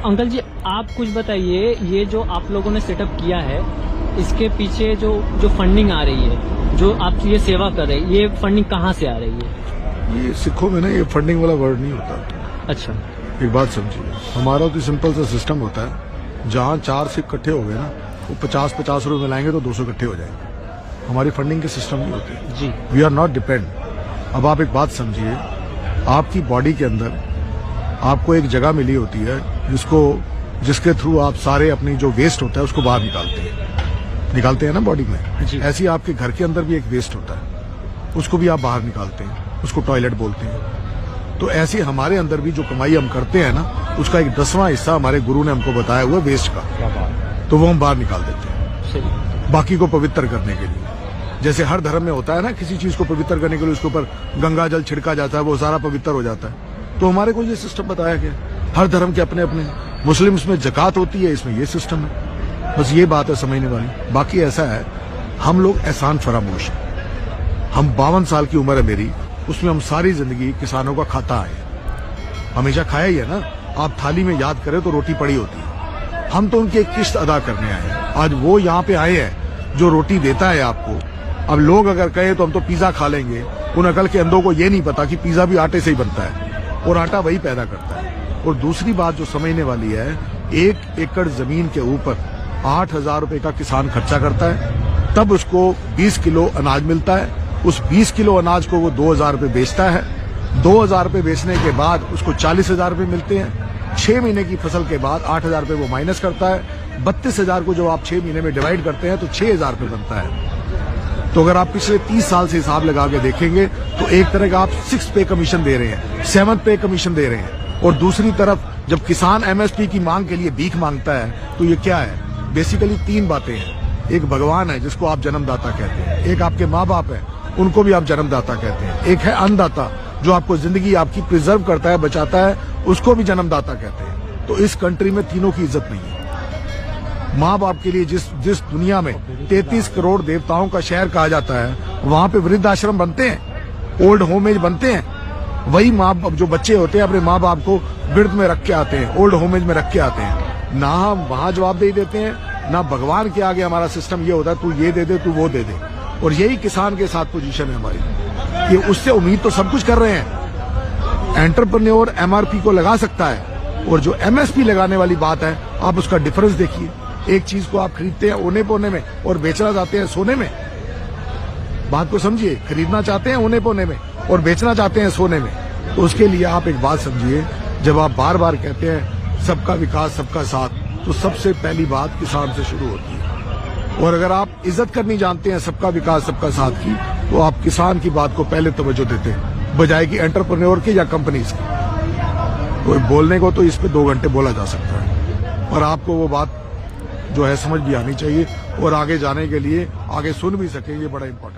Uncle जी आप कुछ बताइए, ये जो आप लोगों ने सेटअप किया है इसके पीछे जो फंडिंग आ रही है, जो आप ये सेवा कर रहे हैं, ये फंडिंग कहाँ से आ रही है? ये सिखों में ना ये फंडिंग वाला वर्ड नहीं होता। अच्छा, एक बात समझिए, हमारा तो सिंपल सा सिस्टम होता है, जहाँ 4 सिख इकट्ठे हो गए ना, वो 50-50 रुपए मिलाएंगे तो 200 इकट्ठे हो जाएंगे। हमारी फंडिंग के सिस्टम नहीं होते जी। We are not depend. अब आप एक बात समझिए, आपकी बॉडी के अंदर आपको एक जगह मिली होती है जिसके थ्रू आप सारे अपनी जो वेस्ट होता है उसको बाहर निकालते हैं ना बॉडी में। जी। ऐसे ही आपके घर के अंदर भी एक वेस्ट होता है, उसको भी आप बाहर निकालते हैं, उसको टॉयलेट बोलते हैं। तो ऐसे हमारे अंदर भी जो कमाई हम करते हैं ना, उसका एक 10वां हिस्सा हमारे गुरु ने हमको बताया हुआ वेस्ट का, तो वो हम बाहर निकाल देते हैं बाकी को पवित्र करने के लिए। जैसे हर धर्म में होता है ना, किसी चीज को पवित्र करने के लिए उसके ऊपर गंगा जल छिड़का जाता है, वो सारा पवित्र हो जाता है। तो हमारे को ये सिस्टम बताया गया, हर धर्म के अपने अपने। मुस्लिम्स में जकात होती है, इसमें ये सिस्टम है। बस ये बात है समझने वाली। बाकी ऐसा है, हम लोग एहसान फरामोश हैं। हम 52 साल की उम्र है मेरी, उसमें हम सारी जिंदगी किसानों का खाता आए, हमेशा खाया ही है ना। आप थाली में याद करें तो रोटी पड़ी होती है, हम तो उनकी एक किस्त अदा करने आए हैं। आज वो यहाँ पे आए हैं जो रोटी देता है आपको। अब लोग अगर कहे तो हम तो पिज्जा खा लेंगे, उन अकल के अंधों को ये नहीं पता कि पिज्जा भी आटे से ही बनता है और आटा वही पैदा करता है। और दूसरी बात जो समझने वाली है, 1 एकड़ जमीन के ऊपर 8,000 रुपए का किसान खर्चा करता है, तब उसको 20 किलो अनाज मिलता है। उस 20 किलो अनाज को वो 2,000 रुपए बेचता है। 2,000 रुपए बेचने के बाद उसको 40,000 रुपए मिलते हैं। 6 महीने की फसल के बाद 8,000 रुपए वो माइनस करता है। 32,000 को जो आप 6 महीने में डिवाइड करते हैं तो 6,000 रुपए बनता है। तो अगर आप पिछले 30 साल से हिसाब लगा के देखेंगे तो एक तरह का आप 6 पे कमीशन दे रहे हैं, 7 पे कमीशन दे रहे हैं। और दूसरी तरफ जब किसान एमएसपी की मांग के लिए भीख मांगता है तो ये क्या है? बेसिकली 3 बातें हैं। एक भगवान है जिसको आप जन्मदाता कहते हैं, एक आपके माँ बाप है उनको भी आप जन्मदाता कहते हैं, एक है अन्नदाता जो आपको जिंदगी आपकी प्रिजर्व करता है, बचाता है, उसको भी जन्मदाता कहते हैं। तो इस कंट्री में तीनों की इज्जत नहीं है। माँ बाप के लिए जिस दुनिया में 33 करोड़ देवताओं का शहर कहा जाता है, वहां पे वृद्धाश्रम बनते हैं, ओल्ड होमेज बनते हैं। वही माँ बाप जो बच्चे होते हैं अपने माँ बाप को वृद्ध में रख के आते हैं, ओल्ड होमेज में रख के आते हैं। ना हम वहां जवाब दे देते हैं, ना भगवान के आगे हमारा सिस्टम ये होता है तू ये दे दे, तू वो दे दे। और यही किसान के साथ पोजीशन है हमारी। ये उससे उम्मीद तो सब कुछ कर रहे हैं। एंटरप्रेन्योर एमआरपी को लगा सकता है, और जो एमएसपी लगाने वाली बात है, आप उसका डिफरेंस देखिए। एक चीज को आप खरीदते हैं ओने पोने में और बेचना चाहते हैं सोने में। बात को समझिए, खरीदना चाहते हैं ओने पोने में और बेचना चाहते हैं सोने में। तो उसके लिए आप एक बात समझिए, जब आप बार बार कहते हैं सबका विकास सबका साथ, तो सबसे पहली बात किसान से शुरू होती है। और अगर आप इज्जत करनी जानते हैं सबका विकास सबका साथ की, तो आप किसान की बात को पहले तवज्जो देते हैं, बजाय कि एंटरप्रेन्योर की या कंपनीज की। तो बोलने को तो इस पे 2 घंटे बोला जा सकता है, और आपको वो बात जो है समझ भी आनी चाहिए, और आगे जाने के लिए आगे सुन भी सकें, ये बड़ा इंपॉर्टेंट।